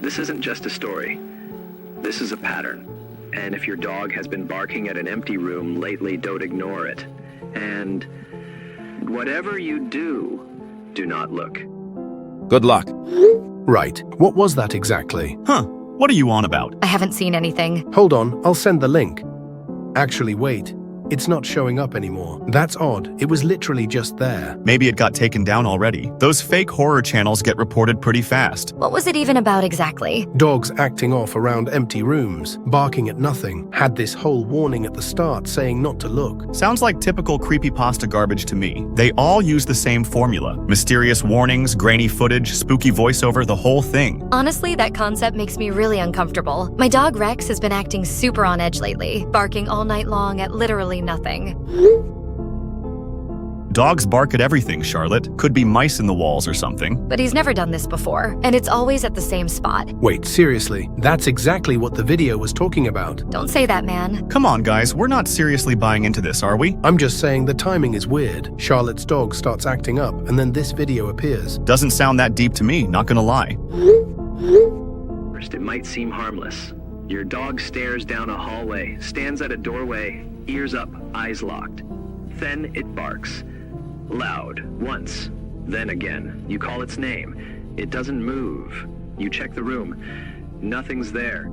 This isn't just a story. This is a pattern. And if your dog has been barking at an empty room lately, don't ignore it. And whatever you do, do not look. Good luck. Right, what was that exactly? Huh, what are you on about? I haven't seen anything. Hold on, I'll send the link. Actually, wait. It's not showing up anymore. That's odd. It was literally just there. Maybe it got taken down already. Those fake horror channels get reported pretty fast. What was it even about exactly? Dogs acting off around empty rooms, barking at nothing. Had this whole warning at the start saying not to look. Sounds like typical creepypasta garbage to me. They all use the same formula. Mysterious warnings, grainy footage, spooky voiceover, the whole thing. Honestly, that concept makes me really uncomfortable. My dog Rex has been acting super on edge lately, barking all night long at literally nothing. Dogs bark at everything, Charlotte. Could be mice in the walls or something. But he's never done this before, and it's always at the same spot. Wait, seriously? That's exactly what the video was talking about. Don't say that, man. Come on, guys, we're not seriously buying into this, are we? I'm just saying the timing is weird. Charlotte's dog starts acting up, and then this video appears. Doesn't sound that deep to me, not gonna lie. First, it might seem harmless. Your dog stares down a hallway, stands at a doorway, ears up, eyes locked. Then it barks. Loud, once, then again. You call its name. It doesn't move. You check the room. Nothing's there.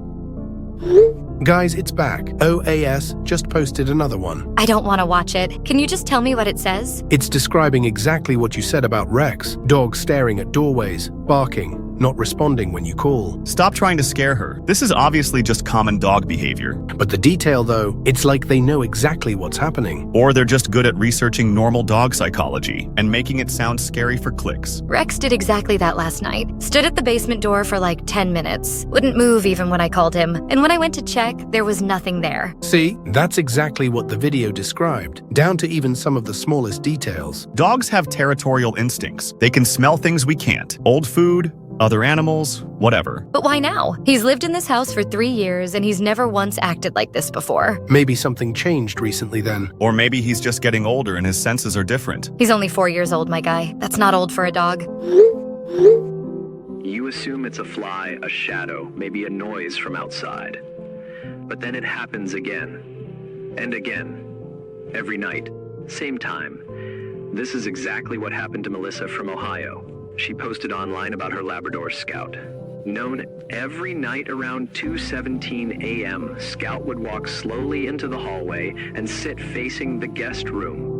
Guys, it's back. OAS just posted another one. I don't want to watch it. Can you just tell me what it says? It's describing exactly what you said about Rex. Dogs staring at doorways, barking, not responding when you call. Stop trying to scare her. This is obviously just common dog behavior. But the detail, though, it's like they know exactly what's happening. Or they're just good at researching normal dog psychology and making it sound scary for clicks. Rex did exactly that last night. Stood at the basement door for like 10 minutes. Wouldn't move even when I called him. And when I went to check, there was nothing there. See, that's exactly what the video described, down to even some of the smallest details. Dogs have territorial instincts. They can smell things we can't. Old food, other animals, whatever. But why now? He's lived in this house for 3 years and he's never once acted like this before. Maybe something changed recently then. Or maybe he's just getting older and his senses are different. He's only 4 years old, my guy. That's not old for a dog. You assume it's a fly, a shadow, maybe a noise from outside. But then it happens again. And again. Every night. Same time. This is exactly what happened to Melissa from Ohio. She posted online about her Labrador Scout. Known every night around 2:17 a.m., Scout would walk slowly into the hallway and sit facing the guest room.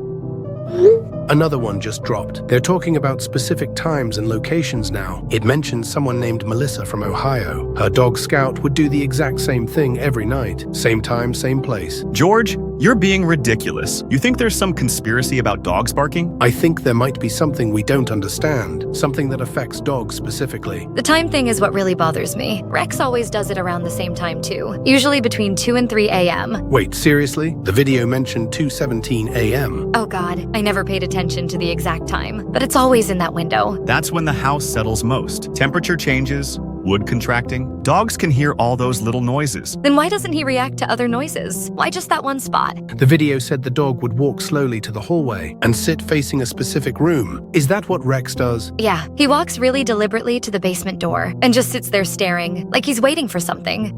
Another one just dropped. They're talking about specific times and locations now. It mentions someone named Melissa from Ohio. Her dog Scout would do the exact same thing every night. Same time, same place. George, you're being ridiculous. You think there's some conspiracy about dogs barking? I think there might be something we don't understand. Something that affects dogs specifically. The time thing is what really bothers me. Rex always does it around the same time too. Usually between 2 and 3 a.m. Wait, seriously? The video mentioned 2:17 a.m. Oh god, I never paid attention to the exact time. But it's always in that window. That's when the house settles most. Temperature changes, wood contracting. Dogs can hear all those little noises. Then why doesn't he react to other noises? Why just that one spot? The video said the dog would walk slowly to the hallway and sit facing a specific room. Is that what Rex does? Yeah, he walks really deliberately to the basement door and just sits there staring, like he's waiting for something.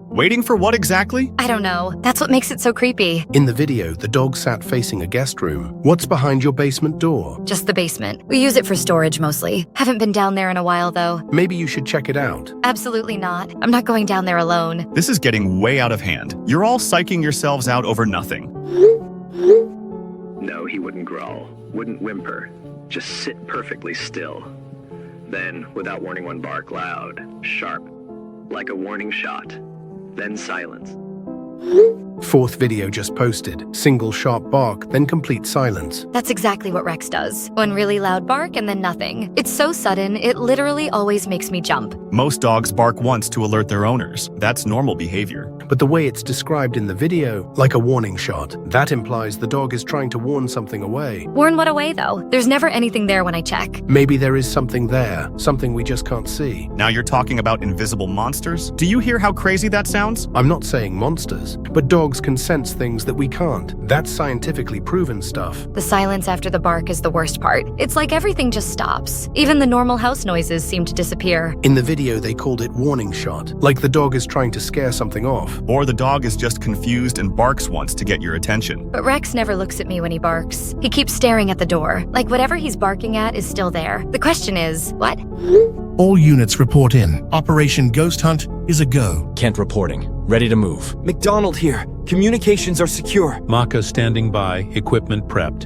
Waiting for what exactly? I don't know. That's what makes it so creepy. In the video, the dog sat facing a guest room. What's behind your basement door? Just the basement. We use it for storage mostly. Haven't been down there in a while though. Maybe you should check it out. Absolutely not. I'm not going down there alone. This is getting way out of hand. You're all psyching yourselves out over nothing. No, he wouldn't growl, wouldn't whimper, just sit perfectly still. Then, without warning, one bark loud, sharp, like a warning shot. Then silence. Fourth video just posted. Single sharp bark, then complete silence. That's exactly what Rex does. One really loud bark and then nothing. It's so sudden, it literally always makes me jump. Most dogs bark once to alert their owners. That's normal behavior. But the way it's described in the video, like a warning shot, that implies the dog is trying to warn something away. Warn what away though? There's never anything there when I check. Maybe there is something there, something we just can't see. Now you're talking about invisible monsters? Do you hear how crazy that sounds? I'm not saying monsters. others. But dogs can sense things that we can't. That's scientifically proven stuff. The silence after the bark is the worst part. It's like everything just stops. Even the normal house noises seem to disappear. In the video, they called it warning shot, like the dog is trying to scare something off. Or the dog is just confused and barks once to get your attention. But Rex never looks at me when he barks. He keeps staring at the door, like whatever he's barking at is still there. The question is, what? All units report in. Operation Ghost Hunt is a go. Kent reporting. Ready to move. McDonald here. Communications are secure. Maka standing by, equipment prepped.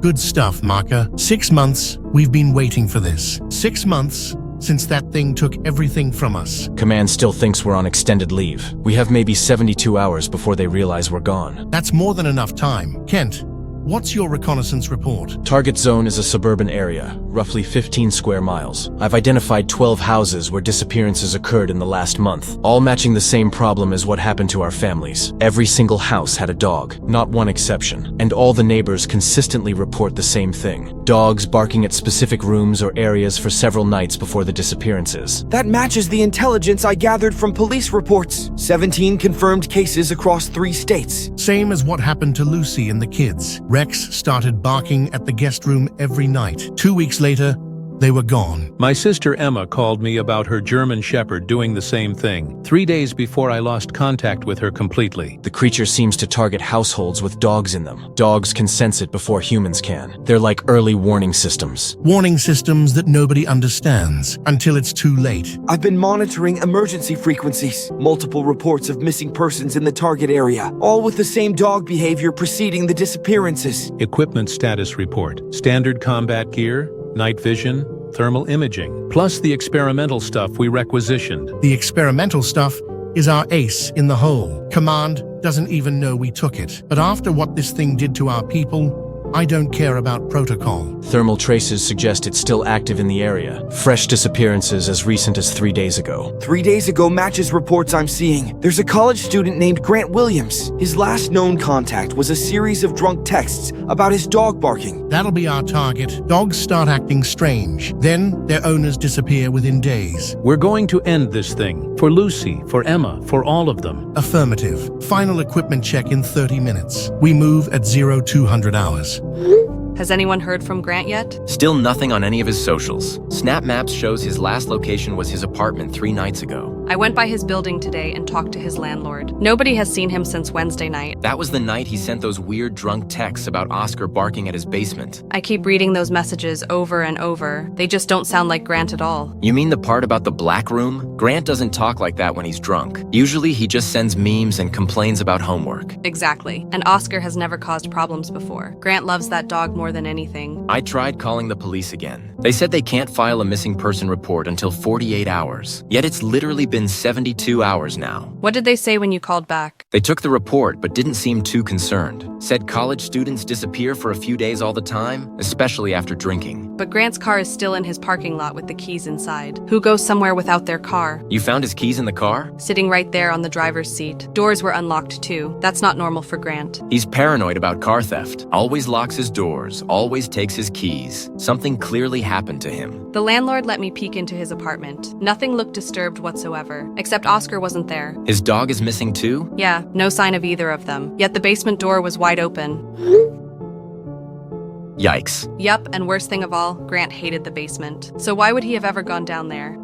Good stuff, Maka. 6 months, we've been waiting for this. 6 months since that thing took everything from us. Command still thinks we're on extended leave. We have maybe 72 hours before they realize we're gone. That's more than enough time. Kent, what's your reconnaissance report? Target zone is a suburban area, roughly 15 square miles. I've identified 12 houses where disappearances occurred in the last month, all matching the same problem as what happened to our families. Every single house had a dog, not one exception, and all the neighbors consistently report the same thing. Dogs barking at specific rooms or areas for several nights before the disappearances. That matches the intelligence I gathered from police reports. 17 confirmed cases across 3 states. Same as what happened to Lucy and the kids. Rex started barking at the guest room every night. 2 weeks later, they were gone. My sister Emma called me about her German Shepherd doing the same thing, 3 days before I lost contact with her completely. The creature seems to target households with dogs in them. Dogs can sense it before humans can. They're like early warning systems. Warning systems that nobody understands until it's too late. I've been monitoring emergency frequencies. Multiple reports of missing persons in the target area, all with the same dog behavior preceding the disappearances. Equipment status report, standard combat gear, night vision, thermal imaging, plus the experimental stuff we requisitioned. The experimental stuff is our ace in the hole. Command doesn't even know we took it. But after what this thing did to our people, I don't care about protocol. Thermal traces suggest it's still active in the area. Fresh disappearances as recent as 3 days ago. 3 days ago matches reports I'm seeing. There's a college student named Grant Williams. His last known contact was a series of drunk texts about his dog barking. That'll be our target. Dogs start acting strange. Then their owners disappear within days. We're going to end this thing. For Lucy, for Emma, for all of them. Affirmative. Final equipment check in 30 minutes. We move at 0200 hours. Has anyone heard from Grant yet? Still nothing on any of his socials. Snap Maps shows his last location was his apartment 3 nights ago. I went by his building today and talked to his landlord. Nobody has seen him since Wednesday night. That was the night he sent those weird drunk texts about Oscar barking at his basement. I keep reading those messages over and over. They just don't sound like Grant at all. You mean the part about the black room? Grant doesn't talk like that when he's drunk. Usually he just sends memes and complains about homework. Exactly. And Oscar has never caused problems before. Grant loves that dog more than anything. I tried calling the police again. They said they can't file a missing person report until 48 hours. Yet it's literally been 72 hours now. What did they say when you called back? They took the report but didn't seem too concerned. Said college students disappear for a few days all the time, especially after drinking. But Grant's car is still in his parking lot with the keys inside. Who goes somewhere without their car? You found his keys in the car? Sitting right there on the driver's seat. Doors were unlocked too. That's not normal for Grant. He's paranoid about car theft. Always locks his doors, always takes his keys. Something clearly happened to him. The landlord let me peek into his apartment. Nothing looked disturbed whatsoever, except Oscar wasn't there. His dog is missing too? Yeah, no sign of either of them. Yet the basement door was wide open. Yikes. Yup, and worst thing of all, Grant hated the basement. So why would he have ever gone down there?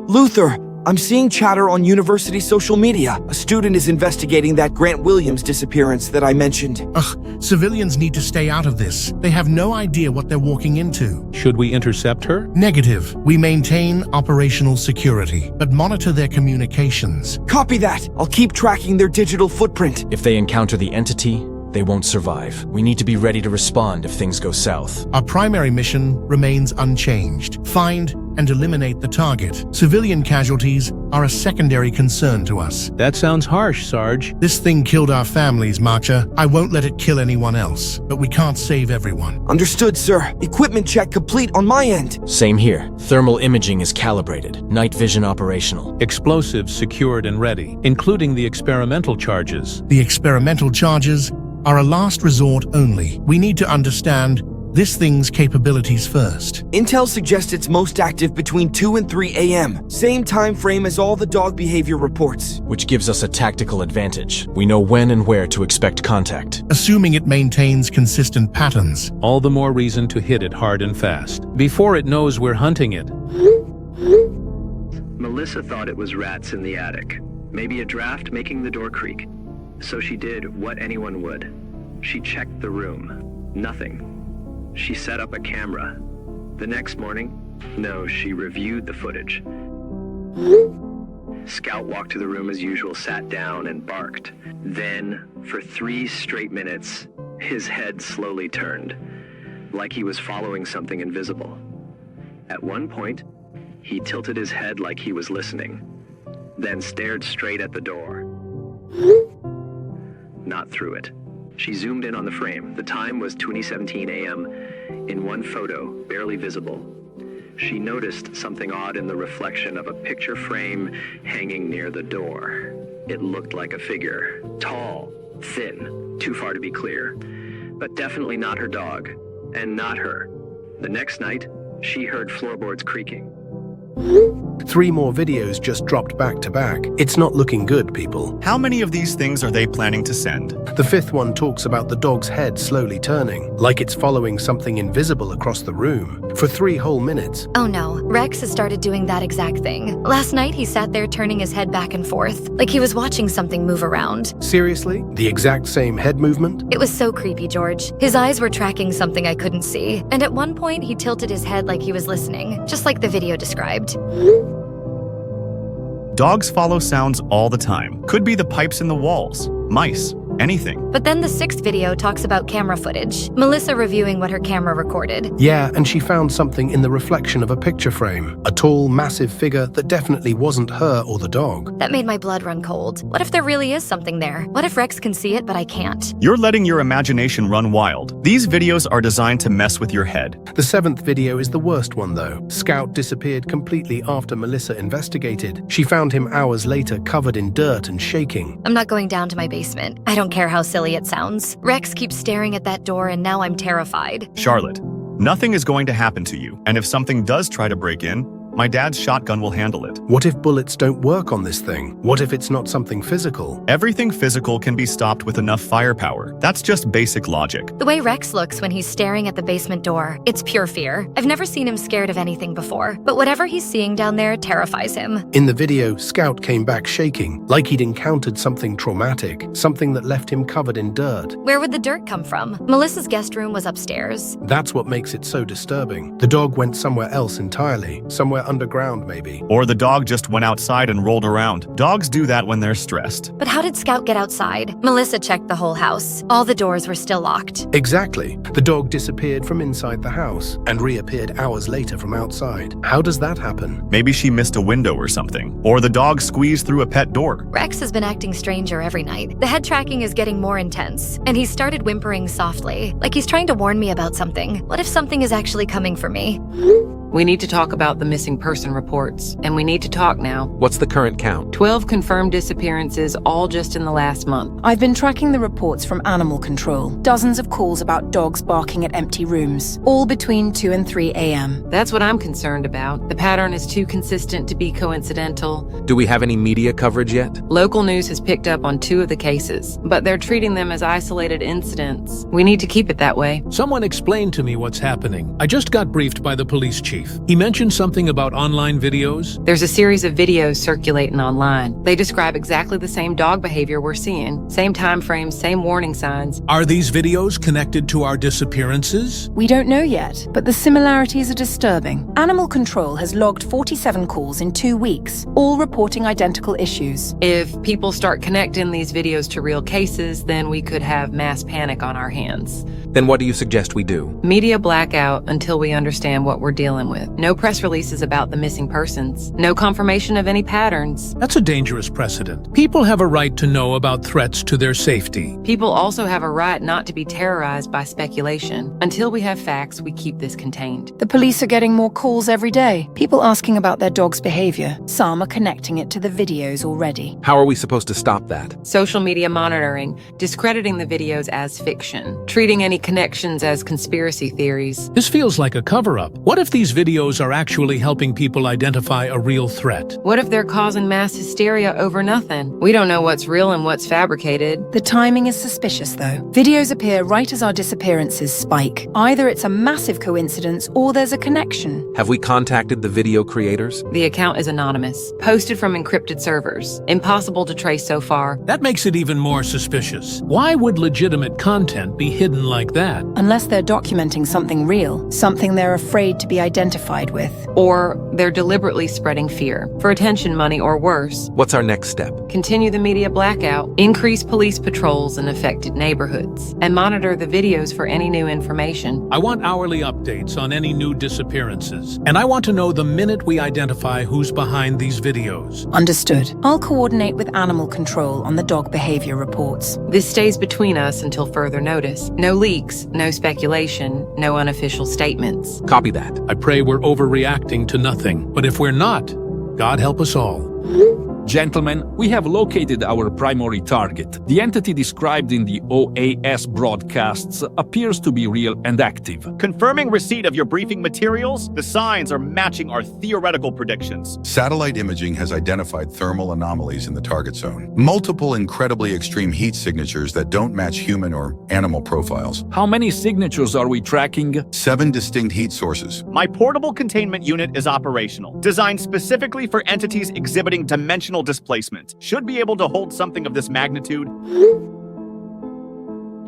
Luther, I'm seeing chatter on university social media. A student is investigating that Grant Williams disappearance that I mentioned. Ugh, civilians need to stay out of this. They have no idea what they're walking into. Should we intercept her? Negative. We maintain operational security, but monitor their communications. Copy that. I'll keep tracking their digital footprint. If they encounter the entity, they won't survive. We need to be ready to respond if things go south. Our primary mission remains unchanged. Find and eliminate the target. Civilian casualties are a secondary concern to us. That sounds harsh, Sarge. This thing killed our families, Marcha. I won't let it kill anyone else, but we can't save everyone. Understood, sir. Equipment check complete on my end. Same here. Thermal imaging is calibrated. Night vision operational. Explosives secured and ready, including the experimental charges. The experimental charges are a last resort only. We need to understand this thing's capabilities first. Intel suggests it's most active between 2 and 3 a.m., same time frame as all the dog behavior reports. Which gives us a tactical advantage. We know when and where to expect contact. Assuming it maintains consistent patterns. All the more reason to hit it hard and fast, before it knows we're hunting it. Melissa thought it was rats in the attic. Maybe a draft making the door creak. So she did what anyone would. She checked the room. Nothing. She set up a camera. The next morning, she reviewed the footage. Scout walked to the room as usual, sat down and barked. Then, for 3 straight minutes, his head slowly turned, like he was following something invisible. At one point, he tilted his head like he was listening, then stared straight at the door. Not through it. She zoomed in on the frame. The time was 20:17 a.m. In one photo, barely visible, she noticed something odd in the reflection of a picture frame hanging near the door. It looked like a figure. Tall, thin, too far to be clear. But definitely not her dog, and not her. The next night, she heard floorboards creaking. 3 more videos just dropped back to back. It's not looking good, people. How many of these things are they planning to send? The 5th one talks about the dog's head slowly turning, like it's following something invisible across the room, for 3 whole minutes. Oh no, Rex has started doing that exact thing. Last night he sat there turning his head back and forth, like he was watching something move around. Seriously? The exact same head movement? It was so creepy, George. His eyes were tracking something I couldn't see, and at one point he tilted his head like he was listening, just like the video described. Dogs follow sounds all the time. Could be the pipes in the walls, mice, anything. But then the 6th video talks about camera footage. Melissa reviewing what her camera recorded. Yeah, and she found something in the reflection of a picture frame. A tall, massive figure that definitely wasn't her or the dog. That made my blood run cold. What if there really is something there? What if Rex can see it, but I can't? You're letting your imagination run wild. These videos are designed to mess with your head. The 7th video is the worst one, though. Scout disappeared completely after Melissa investigated. She found him hours later covered in dirt and shaking. I'm not going down to my basement. I don't care how silly it sounds. Rex keeps staring at that door and now I'm terrified. Charlotte, nothing is going to happen to you. And if something does try to break in, my dad's shotgun will handle it. What if bullets don't work on this thing? What if it's not something physical? Everything physical can be stopped with enough firepower. That's just basic logic. The way Rex looks when he's staring at the basement door, it's pure fear. I've never seen him scared of anything before, but whatever he's seeing down there terrifies him. In the video, Scout came back shaking, like he'd encountered something traumatic, something that left him covered in dirt. Where would the dirt come from? Melissa's guest room was upstairs. That's what makes it so disturbing. The dog went somewhere else entirely, somewhere underground maybe. Or the dog just went outside and rolled around. Dogs do that when they're stressed. But how did Scout get outside? Melissa checked the whole house. All the doors were still locked. Exactly. The dog disappeared from inside the house and reappeared hours later from outside. How does that happen? Maybe she missed a window or something. Or the dog squeezed through a pet door. Rex has been acting stranger every night. The head tracking is getting more intense, and he's started whimpering softly, like he's trying to warn me about something. What if something is actually coming for me? We need to talk about the missing person reports, and we need to talk now. What's the current count? 12 confirmed disappearances, all just in the last month. I've been tracking the reports from animal control. Dozens of calls about dogs barking at empty rooms, all between 2 and 3 a.m. That's what I'm concerned about. The pattern is too consistent to be coincidental. Do we have any media coverage yet? Local news has picked up on 2 of the cases, but they're treating them as isolated incidents. We need to keep it that way. Someone explain to me what's happening. I just got briefed by the police chief. He mentioned something about online videos. There's a series of videos circulating online. They describe exactly the same dog behavior we're seeing. Same time frames, same warning signs. Are these videos connected to our disappearances? We don't know yet, but the similarities are disturbing. Animal control has logged 47 calls in 2 weeks, all reporting identical issues. If people start connecting these videos to real cases, then we could have mass panic on our hands. Then what do you suggest we do? Media blackout until we understand what we're dealing with. with. No press releases about the missing persons. No confirmation of any patterns. That's a dangerous precedent. People have a right to know about threats to their safety. People also have a right not to be terrorized by speculation. Until we have facts, we keep this contained. The police are getting more calls every day. People asking about their dog's behavior. Some are connecting it to the videos already. How are we supposed to stop that? Social media monitoring, discrediting the videos as fiction, treating any connections as conspiracy theories. This feels like a cover-up. What if these videos are actually helping people identify a real threat? What if they're causing mass hysteria over nothing? We don't know what's real and what's fabricated. The timing is suspicious, though. Videos appear right as our disappearances spike. Either it's a massive coincidence or there's a connection. Have we contacted the video creators? The account is anonymous, posted from encrypted servers. Impossible to trace so far. That makes it even more suspicious. Why would legitimate content be hidden like that? Unless they're documenting something real, something they're afraid to be identified with. Or they're deliberately spreading fear, for attention money or worse. What's our next step? Continue the media blackout, increase police patrols in affected neighborhoods, and monitor the videos for any new information. I want hourly updates on any new disappearances, and I want to know the minute we identify who's behind these videos. Understood. I'll coordinate with animal control on the dog behavior reports. This stays between us until further notice. No leaks, no speculation, no unofficial statements. Copy that. I pray we're overreacting to nothing, but if we're not, God help us all. Gentlemen, we have located our primary target. The entity described in the OAS broadcasts appears to be real and active. Confirming receipt of your briefing materials, the signs are matching our theoretical predictions. Satellite imaging has identified thermal anomalies in the target zone. Multiple incredibly extreme heat signatures that don't match human or animal profiles. How many signatures are we tracking? 7 distinct heat sources. My portable containment unit is operational, designed specifically for entities exhibiting dimensional displacement. Should be able to hold something of this magnitude.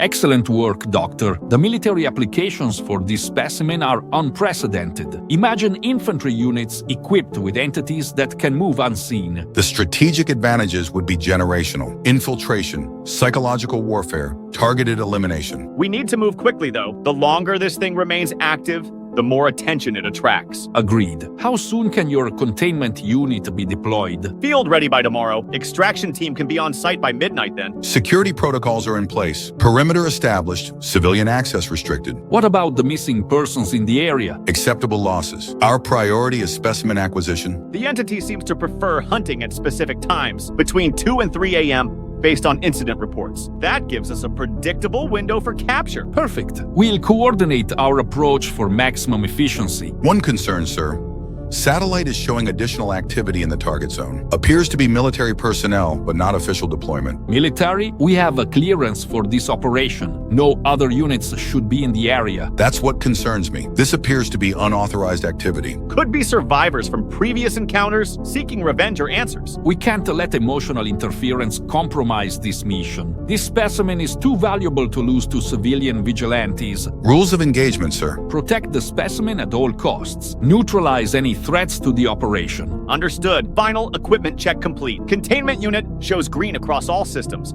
Excellent work, Doctor. The military applications for this specimen are unprecedented. Imagine infantry units equipped with entities that can move unseen. The strategic advantages would be generational, infiltration, psychological warfare, targeted elimination. We need to move quickly, though. The longer this thing remains active, the more attention it attracts. Agreed. How soon can your containment unit be deployed? Field ready by tomorrow. Extraction team can be on site by midnight then. Security protocols are in place. Perimeter established. Civilian access restricted. What about the missing persons in the area? Acceptable losses. Our priority is specimen acquisition. The entity seems to prefer hunting at specific times, between 2 and 3 a.m., based on incident reports. That gives us a predictable window for capture. Perfect. We'll coordinate our approach for maximum efficiency. One concern, sir. Satellite is showing additional activity in the target zone. Appears to be military personnel, but not official deployment. Military? We have a clearance for this operation. No other units should be in the area. That's what concerns me. This appears to be unauthorized activity. Could be survivors from previous encounters seeking revenge or answers. We can't let emotional interference compromise this mission. This specimen is too valuable to lose to civilian vigilantes. Rules of engagement, sir. Protect the specimen at all costs. Neutralize any threats to the operation. Understood. Final equipment check complete. Containment unit shows green across all systems.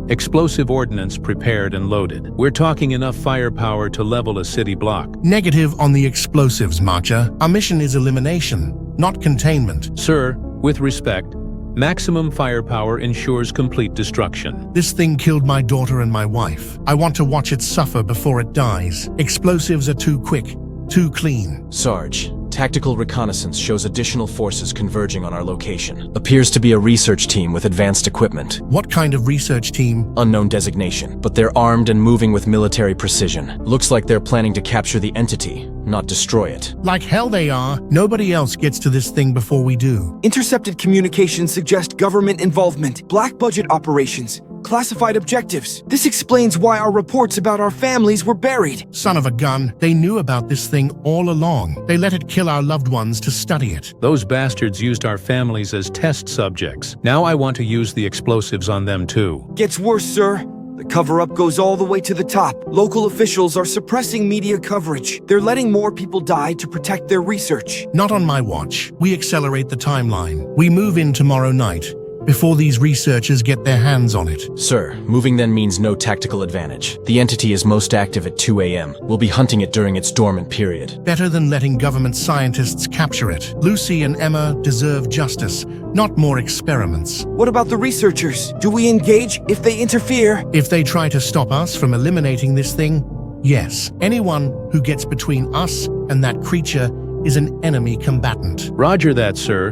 Explosive ordnance prepared and loaded. We're talking enough firepower to level a city block. Negative on the explosives, Marcha. Our mission is elimination, not containment. Sir, with respect, maximum firepower ensures complete destruction. This thing killed my daughter and my wife. I want to watch it suffer before it dies. Explosives are too quick, too clean. Sarge, tactical reconnaissance shows additional forces converging on our location. Appears to be a research team with advanced equipment. What kind of research team? Unknown designation, but they're armed and moving with military precision. Looks like they're planning to capture the entity, not destroy it. Like hell they are. Nobody else gets to this thing before we do. Intercepted communications suggest government involvement, black budget operations, classified objectives. This explains why our reports about our families were buried. Son of a gun, they knew about this thing all along. They let it kill our loved ones to study it. Those bastards used our families as test subjects. Now I want to use the explosives on them too. Gets worse, sir. The cover-up goes all the way to the top. Local officials are suppressing media coverage. They're letting more people die to protect their research. Not on my watch. We accelerate the timeline. We move in tomorrow night. before these researchers get their hands on it. Sir, moving then means no tactical advantage. The entity is most active at 2 a.m. We'll be hunting it during its dormant period. Better than letting government scientists capture it. Lucy and Emma deserve justice, not more experiments. What about the researchers? Do we engage if they interfere? If they try to stop us from eliminating this thing, yes. Anyone who gets between us and that creature is an enemy combatant. Roger that, sir.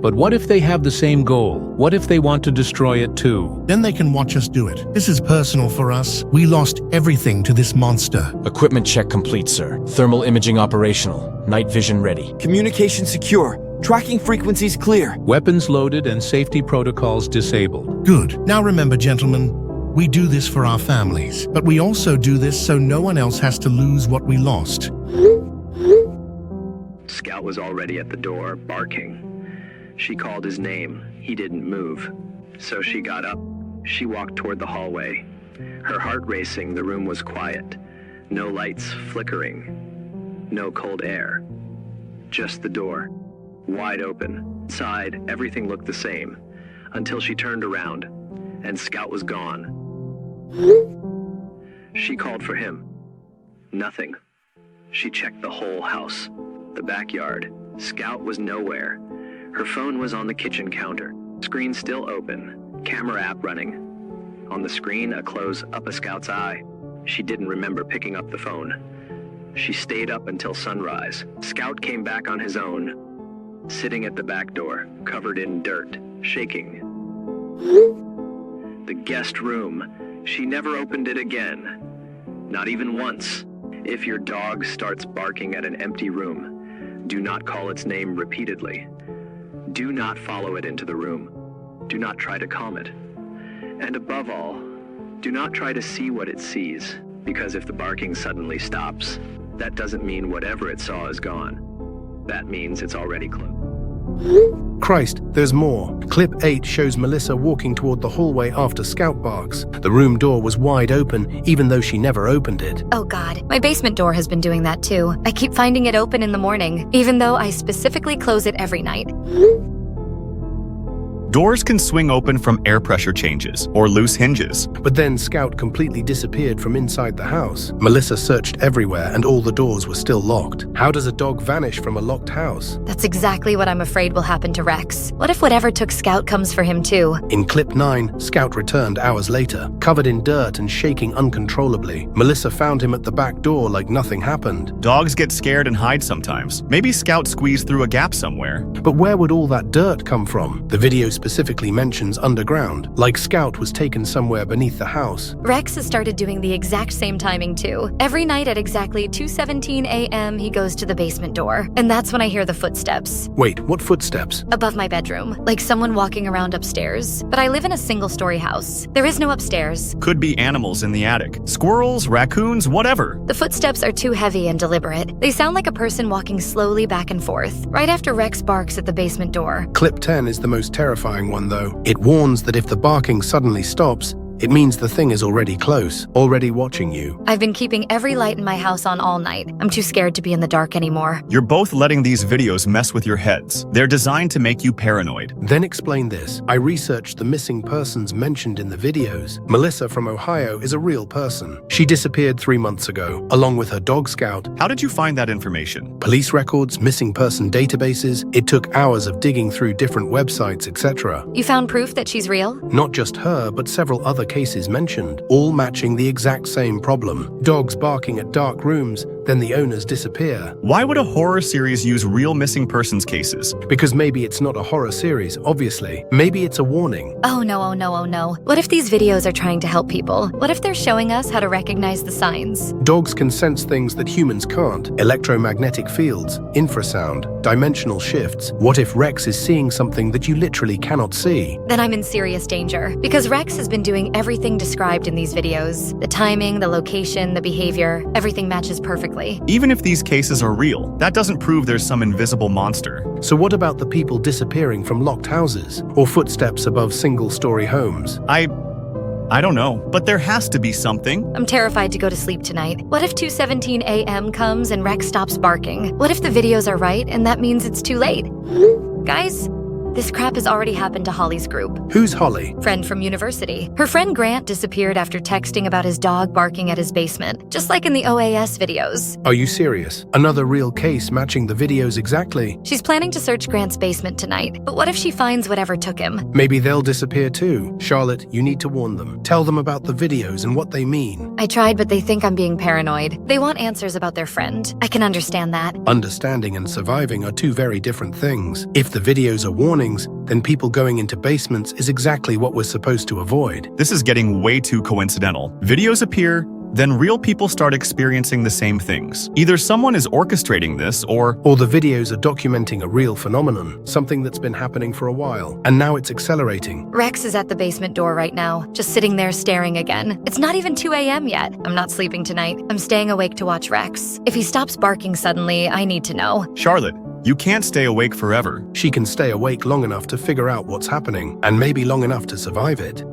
But what if they have the same goal? What if they want to destroy it too? Then they can watch us do it. This is personal for us. We lost everything to this monster. Equipment check complete, sir. Thermal imaging operational. Night vision ready. Communication secure. Tracking frequencies clear. Weapons loaded and safety protocols disabled. Good. Now remember, gentlemen, we do this for our families, but we also do this so no one else has to lose what we lost. Scout was already at the door, barking. She called his name. He didn't move. So she got up. She walked toward the hallway. Her heart racing, the room was quiet. No lights flickering. No cold air. Just the door, wide open. Inside, everything looked the same, until she turned around, and Scout was gone. She called for him. Nothing. She checked the whole house, the backyard. Scout was nowhere. Her phone was on the kitchen counter. Screen still open. Camera app running. On the screen, a close up of Scout's eye. She didn't remember picking up the phone. She stayed up until sunrise. Scout came back on his own, sitting at the back door, covered in dirt, shaking. The guest room. She never opened it again. Not even once. If your dog starts barking at an empty room, do not call its name repeatedly. Do not follow it into the room. Do not try to calm it. And above all, do not try to see what it sees, because if the barking suddenly stops, that doesn't mean whatever it saw is gone. That means it's already closed. Christ, there's more. Clip 8 shows Melissa walking toward the hallway after Scout barks. The room door was wide open, even though she never opened it. Oh God, my basement door has been doing that too. I keep finding it open in the morning, even though I specifically close it every night. Doors can swing open from air pressure changes or loose hinges. But then Scout completely disappeared from inside the house. Melissa searched everywhere and all the doors were still locked. How does a dog vanish from a locked house? That's exactly what I'm afraid will happen to Rex. What if whatever took Scout comes for him too? In clip 9, Scout returned hours later, covered in dirt and shaking uncontrollably. Melissa found him at the back door like nothing happened. Dogs get scared and hide sometimes. Maybe Scout squeezed through a gap somewhere. But where would all that dirt come from? The video specifically mentions underground, like Scout was taken somewhere beneath the house. Rex has started doing the exact same timing too. Every night at exactly 2:17 a.m. he goes to the basement door, and that's when I hear the footsteps. Wait, what footsteps? Above my bedroom, like someone walking around upstairs. But I live in a single-story house. There is no upstairs. Could be animals in the attic. Squirrels, raccoons, whatever. The footsteps are too heavy and deliberate. They sound like a person walking slowly back and forth, right after Rex barks at the basement door. Clip 10 is the most terrifying one, though. It warns that if the barking suddenly stops, it means the thing is already close, already watching you. I've been keeping every light in my house on all night. I'm too scared to be in the dark anymore. You're both letting these videos mess with your heads. They're designed to make you paranoid. Then explain this. I researched the missing persons mentioned in the videos. Melissa from Ohio is a real person. She disappeared 3 months ago, along with her dog Scout. How did you find that information? Police records, missing person databases. It took hours of digging through different websites, etc. You found proof that she's real? Not just her, but several other cases mentioned, all matching the exact same problem. Dogs barking at dark rooms, then the owners disappear. Why would a horror series use real missing persons cases? Because maybe it's not a horror series, obviously. Maybe it's a warning. Oh no, oh no, oh no. What if these videos are trying to help people? What if they're showing us how to recognize the signs? Dogs can sense things that humans can't. Electromagnetic fields, infrasound, dimensional shifts. What if Rex is seeing something that you literally cannot see? Then I'm in serious danger, because Rex has been doing everything described in these videos. The timing, the location, the behavior, everything matches perfectly. Even if these cases are real, that doesn't prove there's some invisible monster. So what about the people disappearing from locked houses, or footsteps above single-story homes? I don't know, but there has to be something. I'm terrified to go to sleep tonight. What if 2:17 a.m. comes and Rex stops barking? What if the videos are right and that means it's too late? Guys, This crap has already happened to Holly's group. Who's Holly? Friend from university. Her friend Grant disappeared after texting about his dog barking at his basement, just like in the OAS videos. Are you serious? Another real case matching the videos exactly. She's planning to search Grant's basement tonight, but what if she finds whatever took him? Maybe they'll disappear too. Charlotte, you need to warn them. Tell them about the videos and what they mean. I tried, but they think I'm being paranoid. They want answers about their friend. I can understand that. Understanding and surviving are two very different things. If the videos are warnings, then people going into basements is exactly what we're supposed to avoid. This is getting way too coincidental. Videos appear, then real people start experiencing the same things. Either someone is orchestrating this, or the videos are documenting a real phenomenon, something that's been happening for a while, and now it's accelerating. Rex is at the basement door right now, just sitting there staring again. It's not even 2 a.m. yet. I'm not sleeping tonight. I'm staying awake to watch Rex. If he stops barking suddenly, I need to know. Charlotte, you can't stay awake forever. She can stay awake long enough to figure out what's happening, and maybe long enough to survive it.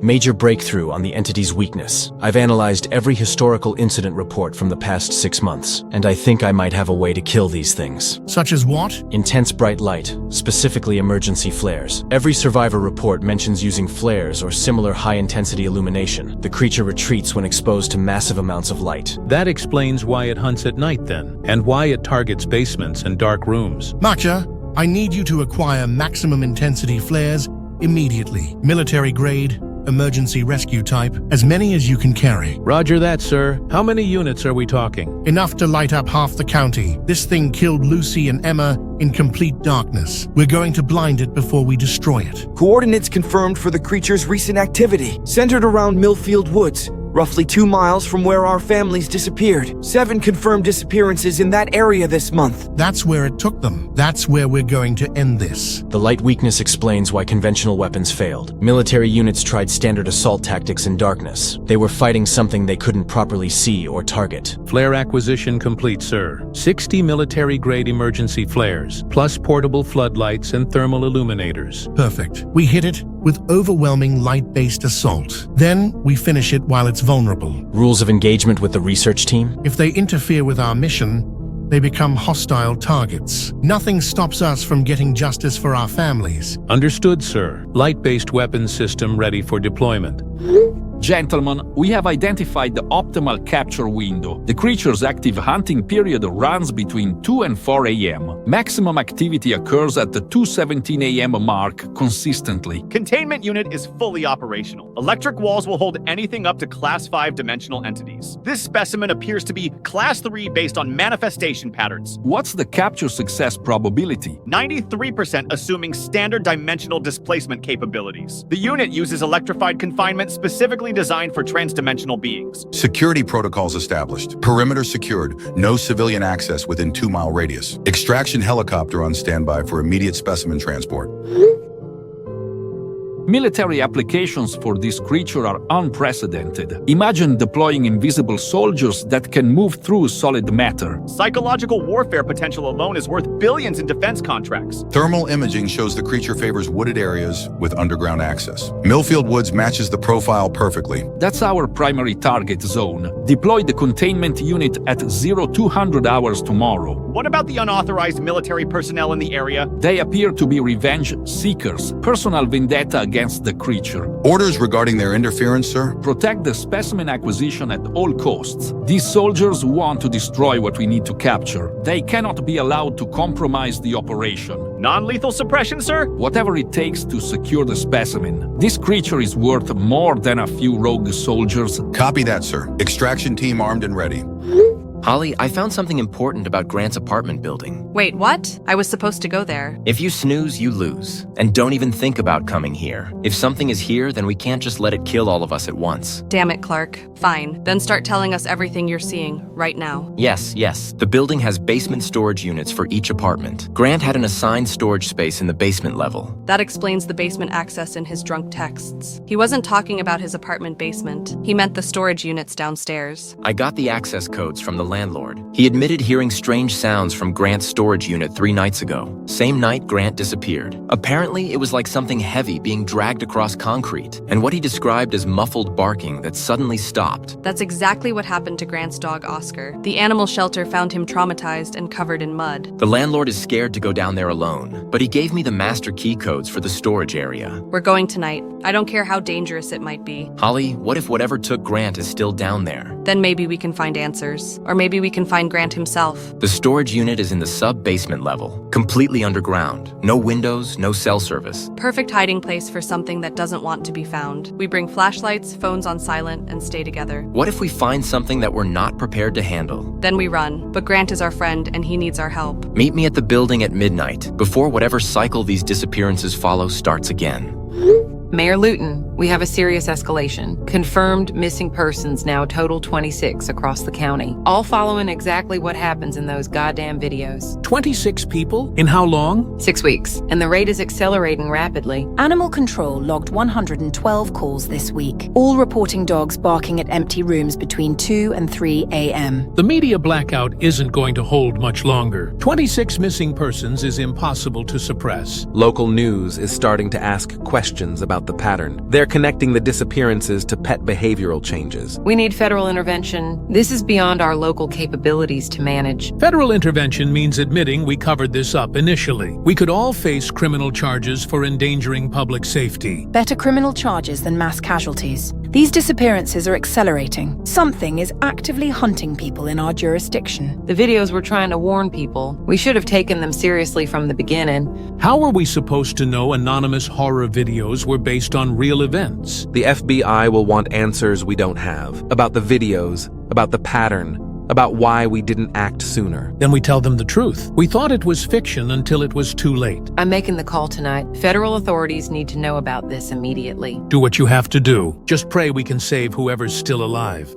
Major breakthrough on the entity's weakness. I've analyzed every historical incident report from the past 6 months, and I think I might have a way to kill these things. Such as what? Intense bright light, specifically emergency flares. Every survivor report mentions using flares or similar high-intensity illumination. The creature retreats when exposed to massive amounts of light. That explains why it hunts at night then, and why it targets basements and dark rooms. Matcha, I need you to acquire maximum intensity flares immediately. Military grade, emergency rescue type, as many as you can carry. Roger that, sir. How many units are we talking? Enough to light up half the county. This thing killed Lucy and Emma in complete darkness. We're going to blind it before we destroy it. Coordinates confirmed for the creature's recent activity, centered around Millfield Woods, roughly 2 miles from where our families disappeared. 7 confirmed disappearances in that area this month. That's where it took them. That's where we're going to end this. The light weakness explains why conventional weapons failed. Military units tried standard assault tactics in darkness. They were fighting something they couldn't properly see or target. Flare acquisition complete, sir. 60 military-grade emergency flares, plus portable floodlights and thermal illuminators. Perfect. We hit it with overwhelming light-based assault. Then we finish it while it's vulnerable. Rules of engagement with the research team? If they interfere with our mission, they become hostile targets. Nothing stops us from getting justice for our families. Understood, sir. Light-based weapons system ready for deployment. Gentlemen, we have identified the optimal capture window. The creature's active hunting period runs between 2 and 4 a.m. Maximum activity occurs at the 2:17 a.m. mark consistently. Containment unit is fully operational. Electric walls will hold anything up to Class 5 dimensional entities. This specimen appears to be Class 3 based on manifestation patterns. What's the capture success probability? 93% assuming standard dimensional displacement capabilities. The unit uses electrified confinement specifically designed for transdimensional beings. Security protocols established. Perimeter secured. No civilian access within 2-mile radius. Extraction helicopter on standby for immediate specimen transport. Military applications for this creature are unprecedented. Imagine deploying invisible soldiers that can move through solid matter. Psychological warfare potential alone is worth billions in defense contracts. Thermal imaging shows the creature favors wooded areas with underground access. Millfield Woods matches the profile perfectly. That's our primary target zone. Deploy the containment unit at 0200 hours tomorrow. What about the unauthorized military personnel in the area? They appear to be revenge seekers, personal vendetta against the creature. Orders regarding their interference, sir? Protect the specimen acquisition at all costs. These soldiers want to destroy what we need to capture. They cannot be allowed to compromise the operation. Non-lethal suppression, sir? Whatever it takes to secure the specimen. This creature is worth more than a few rogue soldiers. Copy that, sir. Extraction team armed and ready. Holly, I found something important about Grant's apartment building. Wait, what? I was supposed to go there. If you snooze, you lose. And don't even think about coming here. If something is here, then we can't just let it kill all of us at once. Damn it, Clark. Fine. Then start telling us everything you're seeing, right now. Yes. The building has basement storage units for each apartment. Grant had an assigned storage space in the basement level. That explains the basement access in his drunk texts. He wasn't talking about his apartment basement. He meant the storage units downstairs. I got the access codes from the landlord. He admitted hearing strange sounds from Grant's storage unit 3 nights ago. Same night, Grant disappeared. Apparently, it was like something heavy being dragged across concrete, and what he described as muffled barking that suddenly stopped. That's exactly what happened to Grant's dog, Oscar. The animal shelter found him traumatized and covered in mud. The landlord is scared to go down there alone, but he gave me the master key codes for the storage area. We're going tonight. I don't care how dangerous it might be. Holly, what if whatever took Grant is still down there? Then maybe we can find answers. Or maybe we can find Grant himself. The storage unit is in the sub-basement level, completely underground. No windows, no cell service. Perfect hiding place for something that doesn't want to be found. We bring flashlights, phones on silent, and stay together. What if we find something that we're not prepared to handle? Then we run. But Grant is our friend, and he needs our help. Meet me at the building at midnight, before whatever cycle these disappearances follow starts again. Mayor Luton, we have a serious escalation. Confirmed missing persons now total 26 across the county. All following exactly what happens in those goddamn videos. 26 people? In how long? 6 weeks. And the rate is accelerating rapidly. Animal Control logged 112 calls this week, all reporting dogs barking at empty rooms between 2 and 3 a.m. The media blackout isn't going to hold much longer. 26 missing persons is impossible to suppress. Local news is starting to ask questions about the pattern. They're connecting the disappearances to pet behavioral changes. We need federal intervention. This is beyond our local capabilities to manage. Federal intervention means admitting we covered this up initially. We could all face criminal charges for endangering public safety. Better criminal charges than mass casualties. These disappearances are accelerating. Something is actively hunting people in our jurisdiction. The videos were trying to warn people. We should have taken them seriously from the beginning. How are we supposed to know anonymous horror videos were based on real events? The FBI will want answers we don't have. About the videos, about the pattern, about why we didn't act sooner. Then we tell them the truth. We thought it was fiction until it was too late. I'm making the call tonight. Federal authorities need to know about this immediately. Do what you have to do. Just pray we can save whoever's still alive.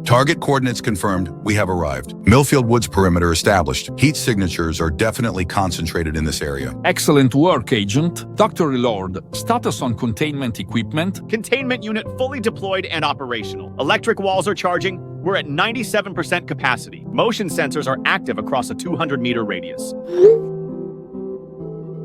Target coordinates confirmed. We have arrived. Millfield Woods perimeter established. Heat signatures are definitely concentrated in this area. Excellent work, Agent. Dr. Lord, status on containment equipment? Containment unit fully deployed and operational. Electric walls are charging. We're at 97% capacity. Motion sensors are active across a 200-meter radius.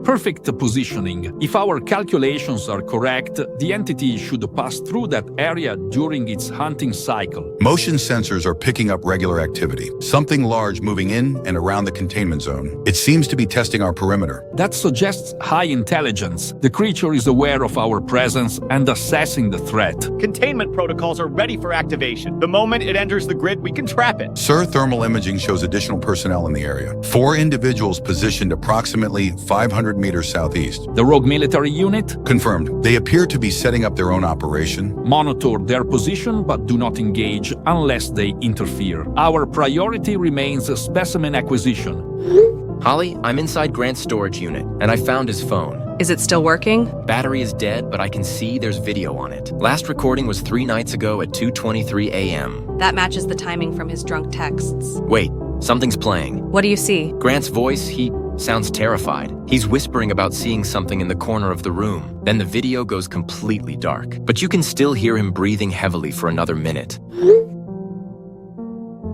Perfect positioning. If our calculations are correct, the entity should pass through that area during its hunting cycle. Motion sensors are picking up regular activity. Something large moving in and around the containment zone. It seems to be testing our perimeter. That suggests high intelligence. The creature is aware of our presence and assessing the threat. Containment protocols are ready for activation. The moment it enters the grid, we can trap it. Sir, thermal imaging shows additional personnel in the area. 4 individuals positioned approximately 500 meters southeast. The rogue military unit? Confirmed. They appear to be setting up their own operation. Monitor their position, but do not engage unless they interfere. Our priority remains specimen acquisition. Holly, I'm inside Grant's storage unit, and I found his phone. Is it still working? Battery is dead, but I can see there's video on it. Last recording was 3 nights ago at 2:23 a.m. That matches the timing from his drunk texts. Wait, something's playing. What do you see? Grant's voice, he sounds terrified. He's whispering about seeing something in the corner of the room. Then the video goes completely dark, but you can still hear him breathing heavily for another minute.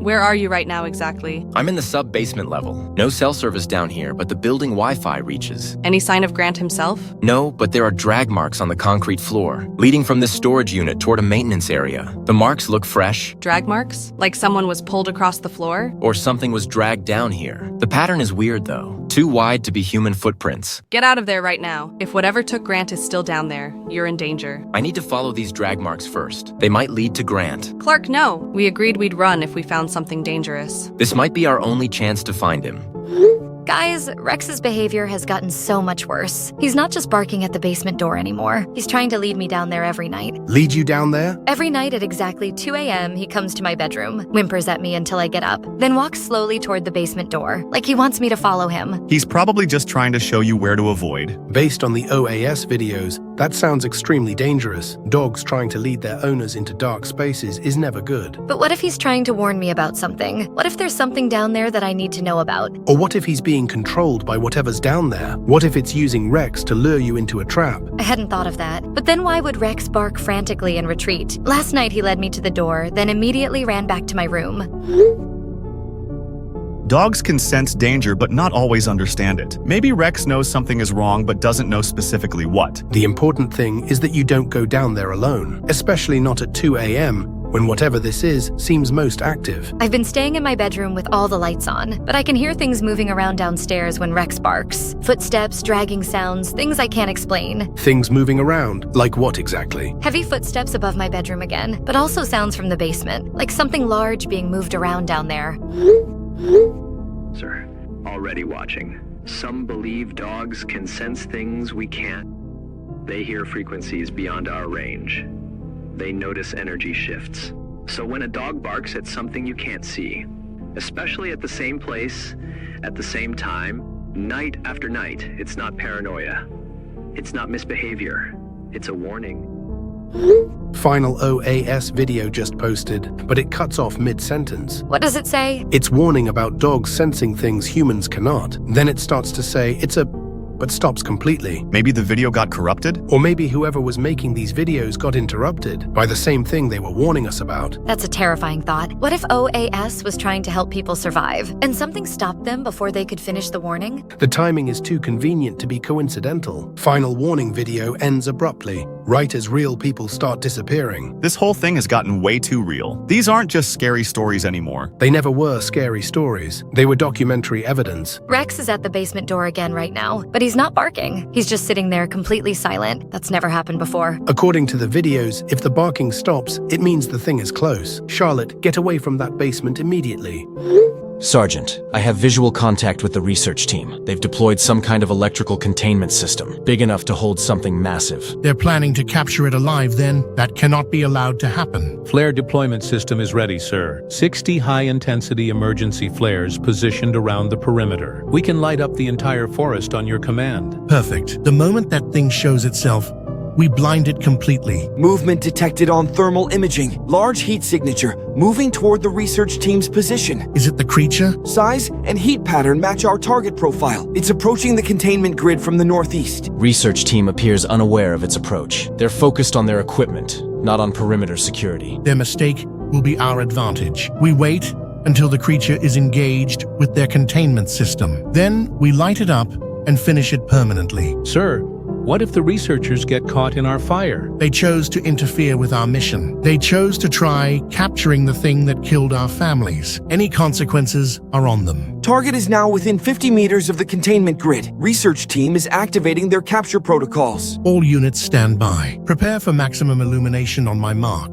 Where are you right now exactly? I'm in the sub-basement level. No cell service down here, but the building Wi-Fi reaches. Any sign of Grant himself? No, but there are drag marks on the concrete floor, leading from this storage unit toward a maintenance area. The marks look fresh. Drag marks? Like someone was pulled across the floor? Or something was dragged down here. The pattern is weird, though. Too wide to be human footprints. Get out of there right now. If whatever took Grant is still down there, you're in danger. I need to follow these drag marks first. They might lead to Grant. Clark, no. We agreed we'd run if we found something dangerous. This might be our only chance to find him. Guys, Rex's behavior has gotten so much worse. He's not just barking at the basement door anymore. He's trying to lead me down there every night. Lead you down there? Every night at exactly 2 a.m., he comes to my bedroom, whimpers at me until I get up, then walks slowly toward the basement door, like he wants me to follow him. He's probably just trying to show you where to avoid. Based on the OAS videos, that sounds extremely dangerous. Dogs trying to lead their owners into dark spaces is never good. But what if he's trying to warn me about something? What if there's something down there that I need to know about? Or what if he's being controlled by whatever's down there? What if it's using Rex to lure you into a trap? I hadn't thought of that. But then why would Rex bark frantically and retreat? Last night he led me to the door, then immediately ran back to my room. Dogs can sense danger but not always understand it. Maybe Rex knows something is wrong but doesn't know specifically what. The important thing is that you don't go down there alone, especially not at 2 a.m., when whatever this is seems most active. I've been staying in my bedroom with all the lights on, but I can hear things moving around downstairs when Rex barks. Footsteps, dragging sounds, things I can't explain. Things moving around? Like what exactly? Heavy footsteps above my bedroom again, but also sounds from the basement, like something large being moved around down there. Sir, already watching. Some believe dogs can sense things we can't. They hear frequencies beyond our range. They notice energy shifts. So when a dog barks at something you can't see, especially at the same place, at the same time, night after night, it's not paranoia. It's not misbehavior. It's a warning. Final OAS video just posted, but it cuts off mid-sentence. What does it say? It's warning about dogs sensing things humans cannot. Then it starts to say but stops completely. Maybe the video got corrupted? Or maybe whoever was making these videos got interrupted by the same thing they were warning us about. That's a terrifying thought. What if OAS was trying to help people survive, and something stopped them before they could finish the warning? The timing is too convenient to be coincidental. Final warning video ends abruptly, right as real people start disappearing. This whole thing has gotten way too real. These aren't just scary stories anymore. They never were scary stories. They were documentary evidence. Rex is at the basement door again right now, but he's not barking. He's just sitting there completely silent. That's never happened before. According to the videos, if the barking stops, it means the thing is close. Charlotte, get away from that basement immediately. Sergeant, I have visual contact with the research team. They've deployed some kind of electrical containment system, big enough to hold something massive. They're planning to capture it alive then? That cannot be allowed to happen. Flare deployment system is ready, sir. 60 high-intensity emergency flares positioned around the perimeter. We can light up the entire forest on your command. Perfect. The moment that thing shows itself, we blind it completely. Movement detected on thermal imaging. Large heat signature, moving toward the research team's position. Is it the creature? Size and heat pattern match our target profile. It's approaching the containment grid from the northeast. Research team appears unaware of its approach. They're focused on their equipment, not on perimeter security. Their mistake will be our advantage. We wait until the creature is engaged with their containment system. Then we light it up and finish it permanently. Sir, what if the researchers get caught in our fire? They chose to interfere with our mission. They chose to try capturing the thing that killed our families. Any consequences are on them. Target is now within 50 meters of the containment grid. Research team is activating their capture protocols. All units stand by. Prepare for maximum illumination on my mark.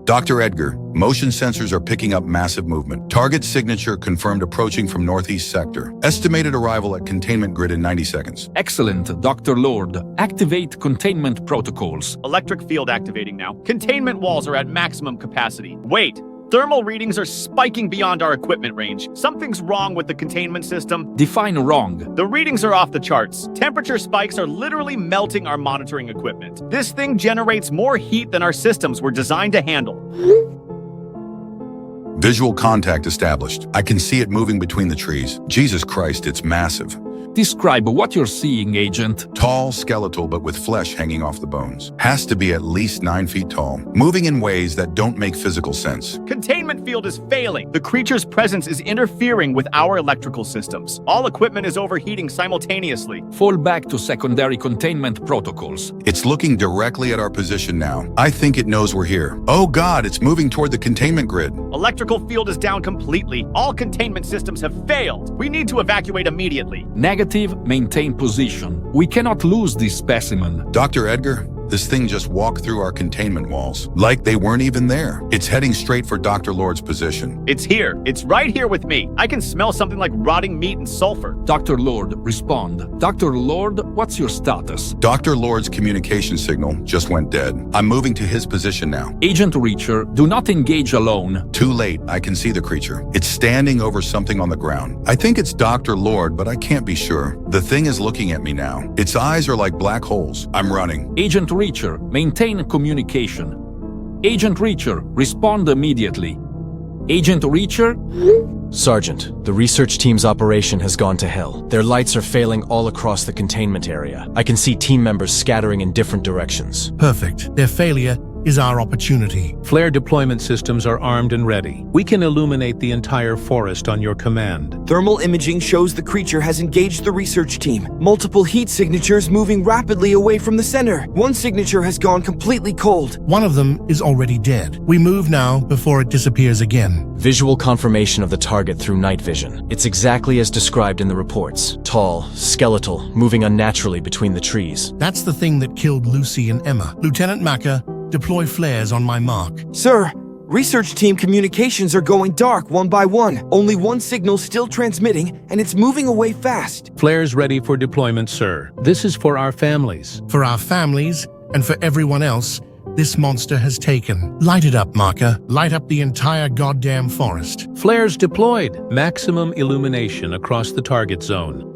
Dr. Edgar, motion sensors are picking up massive movement. Target signature confirmed approaching from northeast sector. Estimated arrival at containment grid in 90 seconds. Excellent, Dr. Lord. Activate containment protocols. Electric field activating now. Containment walls are at maximum capacity. Wait! Thermal readings are spiking beyond our equipment range. Something's wrong with the containment system. Define wrong. The readings are off the charts. Temperature spikes are literally melting our monitoring equipment. This thing generates more heat than our systems were designed to handle. Visual contact established. I can see it moving between the trees. Jesus Christ, it's massive. Describe what you're seeing, Agent. Tall, skeletal, but with flesh hanging off the bones. Has to be at least 9 feet tall. Moving in ways that don't make physical sense. Containment field is failing. The creature's presence is interfering with our electrical systems. All equipment is overheating simultaneously. Fall back to secondary containment protocols. It's looking directly at our position now. I think it knows we're here. Oh God, it's moving toward the containment grid. Electrical field is down completely. All containment systems have failed. We need to evacuate immediately. Negative, maintain position. We cannot lose this specimen. Dr. Edgar, this thing just walked through our containment walls, like they weren't even there. It's heading straight for Dr. Lord's position. It's here. It's right here with me. I can smell something like rotting meat and sulfur. Dr. Lord, respond. Dr. Lord, what's your status? Dr. Lord's communication signal just went dead. I'm moving to his position now. Agent Reacher, do not engage alone. Too late. I can see the creature. It's standing over something on the ground. I think it's Dr. Lord, but I can't be sure. The thing is looking at me now. Its eyes are like black holes. I'm running. Agent Reacher, maintain communication. Agent Reacher, respond immediately. Agent Reacher? Sergeant, the research team's operation has gone to hell. Their lights are failing all across the containment area. I can see team members scattering in different directions. Perfect. Their failure is our opportunity. Flare deployment systems are armed and ready. We can illuminate the entire forest on your command. Thermal imaging shows the creature has engaged the research team. Multiple heat signatures moving rapidly away from the center. One signature has gone completely cold. One of them is already dead. We move now before it disappears again. Visual confirmation of the target through night vision. It's exactly as described in the reports. Tall, skeletal, moving unnaturally between the trees. That's the thing that killed Lucy and Emma. Lieutenant Maka, deploy flares on my mark. Sir, research team communications are going dark one by one. Only one signal still transmitting, and it's moving away fast. Flares ready for deployment, sir. This is for our families. For our families, and for everyone else this monster has taken. Light it up, Maka. Light up the entire goddamn forest. Flares deployed. Maximum illumination across the target zone.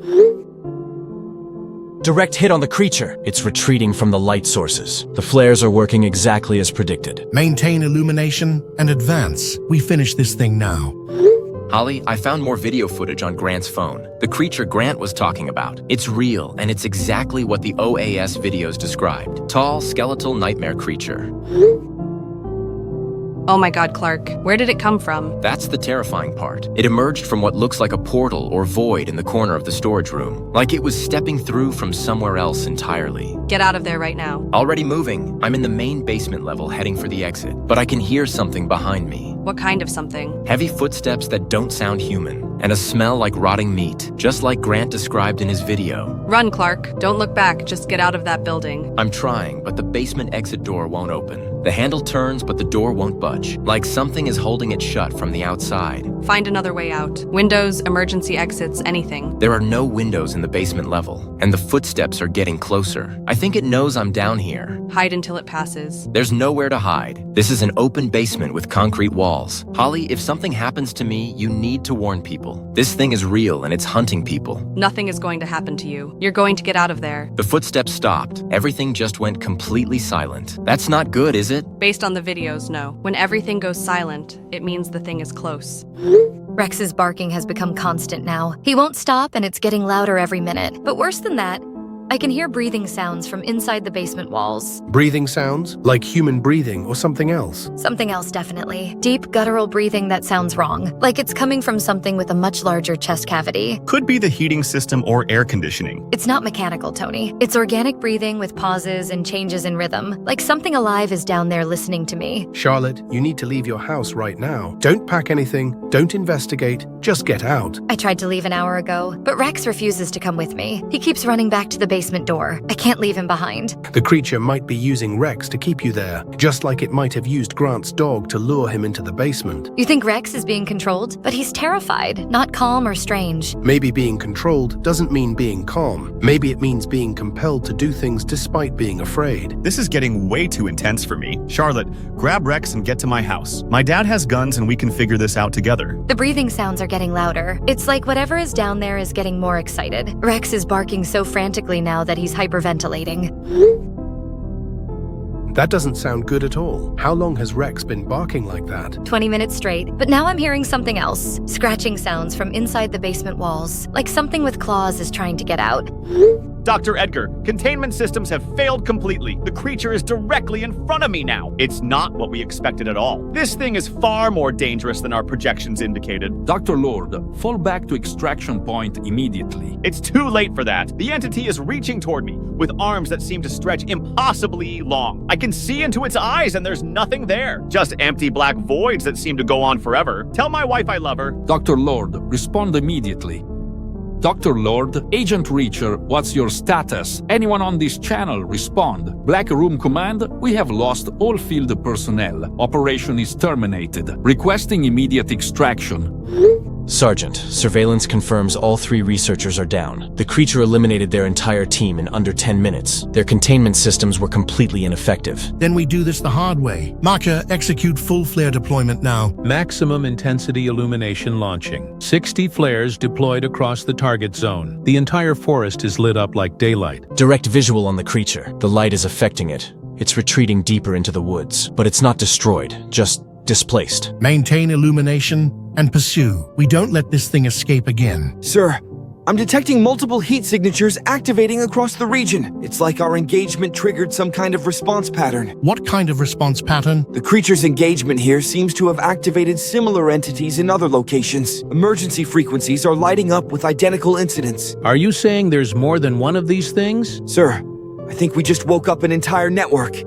Direct hit on the creature. It's retreating from the light sources. The flares are working exactly as predicted. Maintain illumination and advance. We finish this thing now. Holly, I found more video footage on Grant's phone. The creature Grant was talking about. It's real, and it's exactly what the OAS videos described. Tall, skeletal nightmare creature. Oh my god, Clark. Where did it come from? That's the terrifying part. It emerged from what looks like a portal or void in the corner of the storage room. Like it was stepping through from somewhere else entirely. Get out of there right now. Already moving. I'm in the main basement level heading for the exit. But I can hear something behind me. What kind of something? Heavy footsteps that don't sound human. And a smell like rotting meat. Just like Grant described in his video. Run, Clark. Don't look back. Just get out of that building. I'm trying, but the basement exit door won't open. The handle turns, but the door won't budge. Like something is holding it shut from the outside. Find another way out. Windows, emergency exits, anything. There are no windows in the basement level, and the footsteps are getting closer. I think it knows I'm down here. Hide until it passes. There's nowhere to hide. This is an open basement with concrete walls. Holly, if something happens to me, you need to warn people. This thing is real and it's hunting people. Nothing is going to happen to you. You're going to get out of there. The footsteps stopped. Everything just went completely silent. That's not good, is it? Based on the videos, no. When everything goes silent, it means the thing is close. Rex's barking has become constant now. He won't stop and it's getting louder every minute. But worse than that, I can hear breathing sounds from inside the basement walls. Breathing sounds? Like human breathing or something else? Something else, definitely. Deep, guttural breathing that sounds wrong. Like it's coming from something with a much larger chest cavity. Could be the heating system or air conditioning. It's not mechanical, Tony. It's organic breathing with pauses and changes in rhythm. Like something alive is down there listening to me. Charlotte, you need to leave your house right now. Don't pack anything. Don't investigate. Just get out. I tried to leave an hour ago, but Rex refuses to come with me. He keeps running back to the basement door. I can't leave him behind. The creature might be using Rex to keep you there, just like it might have used Grant's dog to lure him into the basement. You think Rex is being controlled? But he's terrified, not calm or strange. Maybe being controlled doesn't mean being calm. Maybe it means being compelled to do things despite being afraid. This is getting way too intense for me. Charlotte, grab Rex and get to my house. My dad has guns and we can figure this out together. The breathing sounds are getting louder. It's like whatever is down there is getting more excited. Rex is barking so frantically now that he's hyperventilating. That doesn't sound good at all. How long has Rex been barking like that? 20 minutes straight, but now I'm hearing something else. Scratching sounds from inside the basement walls, like something with claws is trying to get out. Dr. Edgar, containment systems have failed completely. The creature is directly in front of me now. It's not what we expected at all. This thing is far more dangerous than our projections indicated. Dr. Lord, fall back to extraction point immediately. It's too late for that. The entity is reaching toward me with arms that seem to stretch impossibly long. I can see into its eyes and there's nothing there. Just empty black voids that seem to go on forever. Tell my wife I love her. Dr. Lord, respond immediately. Dr. Lord, Agent Reacher, what's your status? Anyone on this channel, respond. Black Room Command, we have lost all field personnel. Operation is terminated. Requesting immediate extraction. Sergeant, surveillance confirms all 3 researchers are down. The creature eliminated their entire team in under 10 minutes. Their containment systems were completely ineffective. Then we do this the hard way. Maka, execute full flare deployment now. Maximum intensity illumination launching. 60 flares deployed across the target zone. The entire forest is lit up like daylight. Direct visual on the creature. The light is affecting it. It's retreating deeper into the woods. But it's not destroyed, just displaced. Maintain illumination and pursue. We don't let this thing escape again. Sir, I'm detecting multiple heat signatures activating across the region. It's like our engagement triggered some kind of response pattern. What kind of response pattern? The creature's engagement here seems to have activated similar entities in other locations. Emergency frequencies are lighting up with identical incidents. Are you saying there's more than one of these things? Sir, I think we just woke up an entire network.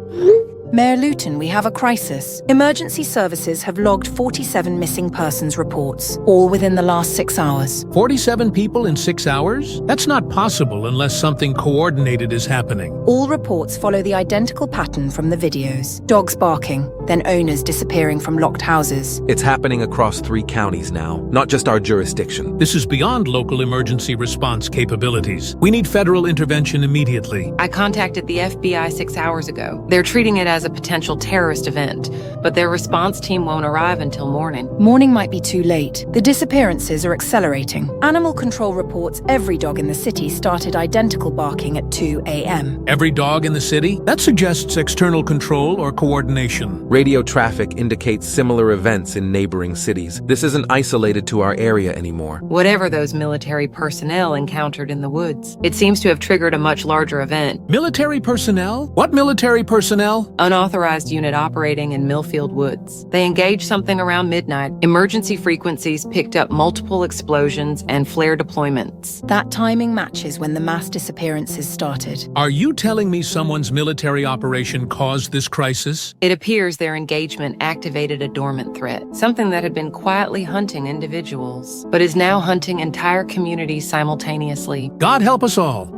Mayor Luton, we have a crisis. Emergency services have logged 47 missing persons reports, all within the last 6 hours. 47 people in 6 hours? That's not possible unless something coordinated is happening. All reports follow the identical pattern from the videos. Dogs barking, then owners disappearing from locked houses. It's happening across 3 counties now, not just our jurisdiction. This is beyond local emergency response capabilities. We need federal intervention immediately. I contacted the FBI 6 hours ago. They're treating it as a potential terrorist event, but their response team won't arrive until morning. Morning might be too late. The disappearances are accelerating. Animal control reports every dog in the city started identical barking at 2 a.m. Every dog in the city? That suggests external control or coordination. Radio traffic indicates similar events in neighboring cities. This isn't isolated to our area anymore. Whatever those military personnel encountered in the woods, it seems to have triggered a much larger event. Military personnel? What military personnel? Unauthorized unit operating in Millfield Woods. They engaged something around midnight. Emergency frequencies picked up multiple explosions and flare deployments. That timing matches when the mass disappearances started. Are you telling me someone's military operation caused this crisis? It appears their engagement activated a dormant threat, something that had been quietly hunting individuals, but is now hunting entire communities simultaneously. God help us all.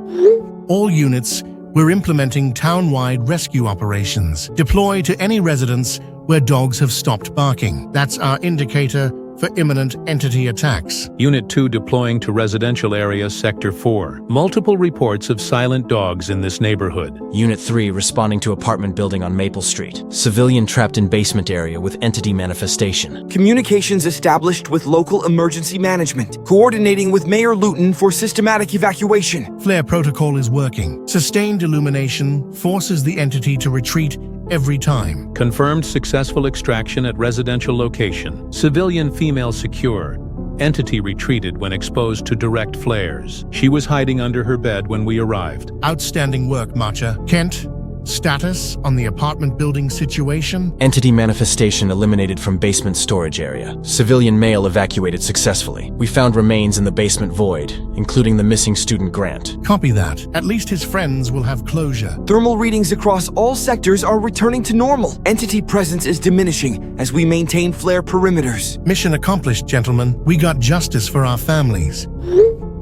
All units, we're implementing town-wide rescue operations. Deploy to any residence where dogs have stopped barking. That's our indicator for imminent entity attacks. Unit 2 deploying to residential area Sector 4. Multiple reports of silent dogs in this neighborhood. Unit 3 responding to apartment building on Maple Street. Civilian trapped in basement area with entity manifestation. Communications established with local emergency management. Coordinating with Mayor Luton for systematic evacuation. Flare protocol is working. Sustained illumination forces the entity to retreat every time. Confirmed successful extraction at residential location. Civilian female secure. Entity retreated when exposed to direct flares. She was hiding under her bed when we arrived. Outstanding work, Matcha. Kent, status on the apartment building situation? Entity manifestation eliminated from basement storage area. Civilian male evacuated successfully. We found remains in the basement void, including the missing student Grant. Copy that. At least his friends will have closure. Thermal readings across all sectors are returning to normal. Entity presence is diminishing as we maintain flare perimeters. Mission accomplished, gentlemen. We got justice for our families.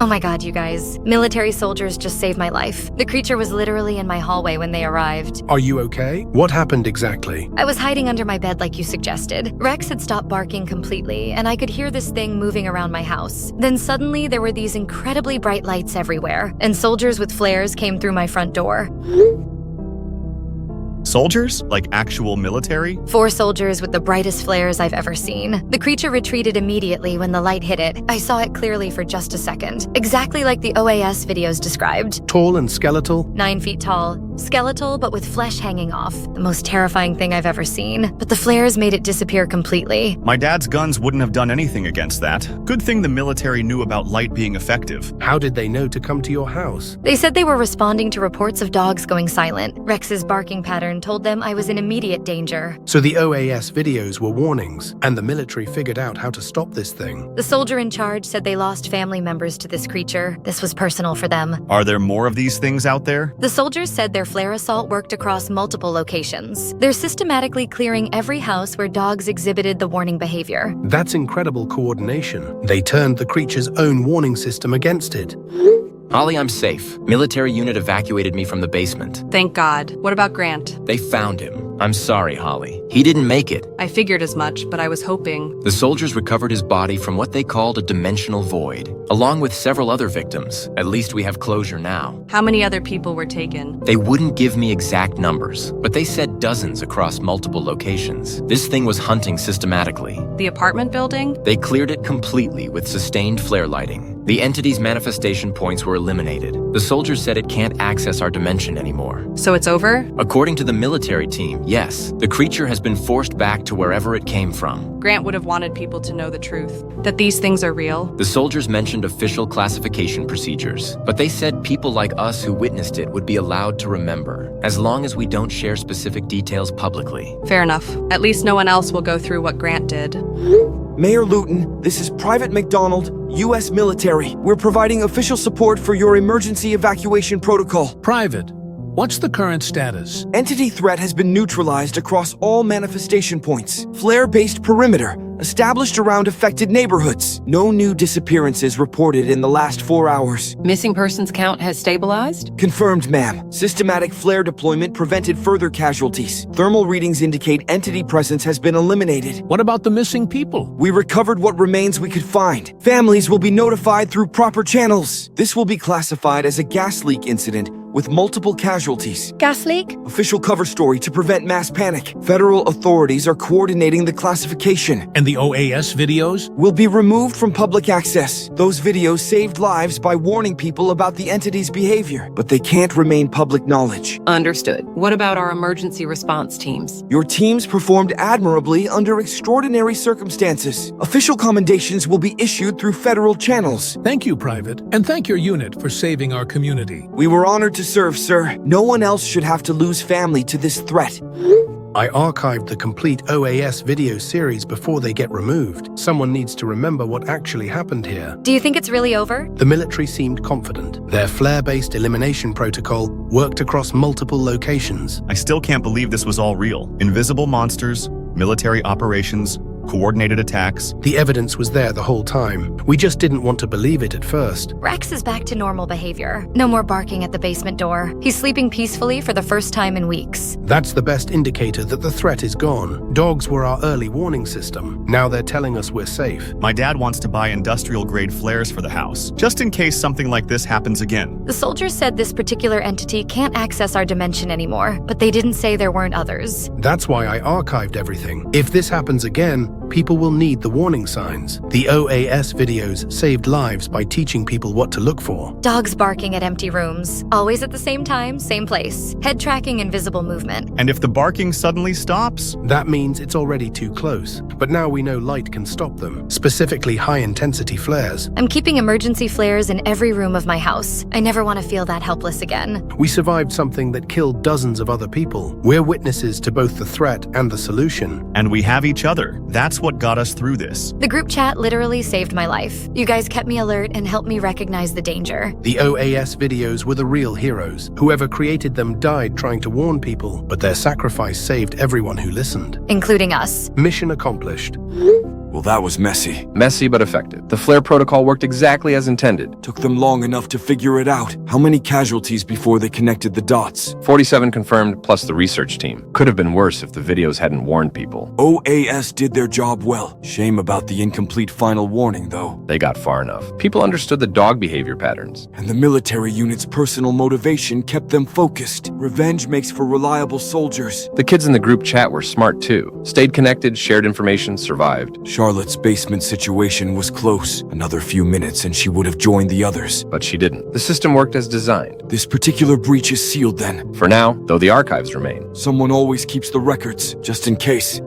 Oh my god, you guys. Military soldiers just saved my life. The creature was literally in my hallway when they arrived. Are you okay? What happened exactly? I was hiding under my bed like you suggested. Rex had stopped barking completely, and I could hear this thing moving around my house. Then suddenly there were these incredibly bright lights everywhere, and soldiers with flares came through my front door. Soldiers? Like actual military? 4 soldiers with the brightest flares I've ever seen. The creature retreated immediately when the light hit it. I saw it clearly for just a second. Exactly like the OAS videos described. Tall and skeletal? 9 feet tall. Skeletal, but with flesh hanging off. The most terrifying thing I've ever seen. But the flares made it disappear completely. My dad's guns wouldn't have done anything against that. Good thing the military knew about light being effective. How did they know to come to your house? They said they were responding to reports of dogs going silent. Rex's barking pattern told them I was in immediate danger. So the OAS videos were warnings, and the military figured out how to stop this thing. The soldier in charge said they lost family members to this creature. This was personal for them. Are there more of these things out there? The soldiers said their flare assault worked across multiple locations. They're systematically clearing every house where dogs exhibited the warning behavior. That's incredible coordination. They turned the creature's own warning system against it. Holly, I'm safe. Military unit evacuated me from the basement. Thank God. What about Grant? They found him. I'm sorry, Holly. He didn't make it. I figured as much, but I was hoping. The soldiers recovered his body from what they called a dimensional void, along with several other victims. At least we have closure now. How many other people were taken? They wouldn't give me exact numbers, but they said dozens across multiple locations. This thing was hunting systematically. The apartment building? They cleared it completely with sustained flare lighting. The entity's manifestation points were eliminated. The soldiers said it can't access our dimension anymore. So it's over? According to the military team, yes. The creature has been forced back to wherever it came from. Grant would have wanted people to know the truth, that these things are real. The soldiers mentioned official classification procedures, but they said people like us who witnessed it would be allowed to remember, as long as we don't share specific details publicly. Fair enough. At least no one else will go through what Grant did. Mayor Luton, this is Private McDonald, U.S. Military. We're providing official support for your emergency evacuation protocol. Private, what's the current status? Entity threat has been neutralized across all manifestation points. Flare-based perimeter established around affected neighborhoods. No new disappearances reported in the last 4 hours. Missing persons count has stabilized? Confirmed, ma'am. Systematic flare deployment prevented further casualties. Thermal readings indicate entity presence has been eliminated. What about the missing people? We recovered what remains we could find. Families will be notified through proper channels. This will be classified as a gas leak incident with multiple casualties. Gas leak? Official cover story to prevent mass panic. Federal authorities are coordinating the classification. And the OAS videos? Will be removed from public access. Those videos saved lives by warning people about the entity's behavior, but they can't remain public knowledge. Understood. What about our emergency response teams? Your teams performed admirably under extraordinary circumstances. Official commendations will be issued through federal channels. Thank you, Private, and thank your unit for saving our community. We were honored to serve, sir. No one else should have to lose family to this threat. I archived the complete OAS video series before they get removed. Someone needs to remember what actually happened here. Do you think it's really over? The military seemed confident. Their flare-based elimination protocol worked across multiple locations. I still can't believe this was all real. Invisible monsters, military operations, coordinated attacks. The evidence was there the whole time. We just didn't want to believe it at first. Rex is back to normal behavior. No more barking at the basement door. He's sleeping peacefully for the first time in weeks. That's the best indicator that the threat is gone. Dogs were our early warning system. Now they're telling us we're safe. My dad wants to buy industrial-grade flares for the house, just in case something like this happens again. The soldiers said this particular entity can't access our dimension anymore, but they didn't say there weren't others. That's why I archived everything. If this happens again, people will need the warning signs. The OAS videos saved lives by teaching people what to look for. Dogs barking at empty rooms, always at the same time, same place. Head tracking invisible movement. And if the barking suddenly stops? That means it's already too close. But now we know light can stop them, specifically high-intensity flares. I'm keeping emergency flares in every room of my house. I never want to feel that helpless again. We survived something that killed dozens of other people. We're witnesses to both the threat and the solution. And we have each other. That's what got us through this. The group chat literally saved my life. You guys kept me alert and helped me recognize the danger. The OAS videos were the real heroes. Whoever created them died trying to warn people, but their sacrifice saved everyone who listened. Including us. Mission accomplished. Well, that was messy. Messy but effective. The flare protocol worked exactly as intended. Took them long enough to figure it out. How many casualties before they connected the dots? 47 confirmed, plus the research team. Could have been worse if the videos hadn't warned people. OAS did their job well. Shame about the incomplete final warning, though. They got far enough. People understood the dog behavior patterns. And the military unit's personal motivation kept them focused. Revenge makes for reliable soldiers. The kids in the group chat were smart too. Stayed connected, shared information, survived. Charlotte's basement situation was close. Another few minutes and she would have joined the others. But she didn't. The system worked as designed. This particular breach is sealed then. For now, though the archives remain. Someone always keeps the records, just in case.